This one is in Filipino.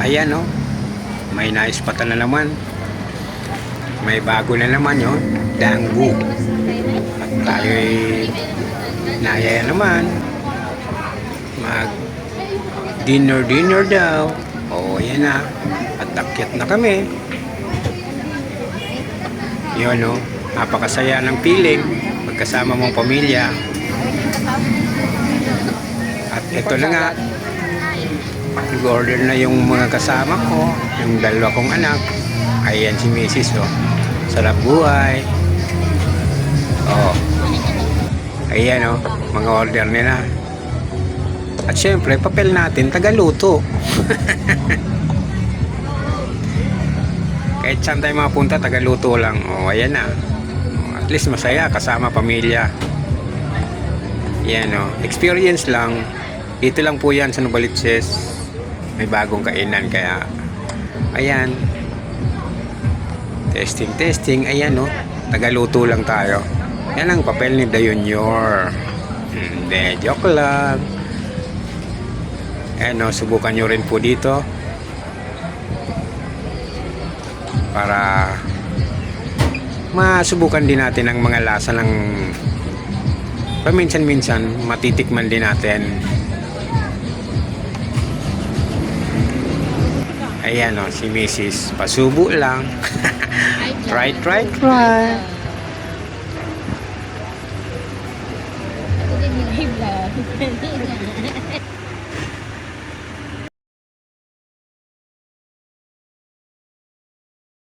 Ayan oh, may naispatan na naman. May bago na naman yun, Dangbu. At tayo'y nayaya naman mag dinner daw. Oo, yan na. At akyat na kami. Yun oh, napakasaya ng feeling magkasama mong pamilya. At ito na nga, nag-order na yung mga kasama ko, yung dalawa kong anak. Ayan si Mrs. oh, sarap buhay. Oh, ayan oh, mga order nila. At syempre, papel natin, tagaluto. Kahit saan tayo mapunta, tagaluto lang. O, ayan na. O, at least masaya, kasama pamilya. Yan o, experience lang. Dito lang po yan sa Novaliches. May bagong kainan, kaya ayan. Testing. Ayan o, tagaluto lang tayo. Yan ang papel ni Dayunyor. Hindi, joke lang. Ayan o, subukan nyo rin po dito para masubukan din natin ang mga lasa ng paminsan-minsan, matitikman din natin. Ayan o, si Mrs. Pasubo lang. Try. Ako din yung live lang.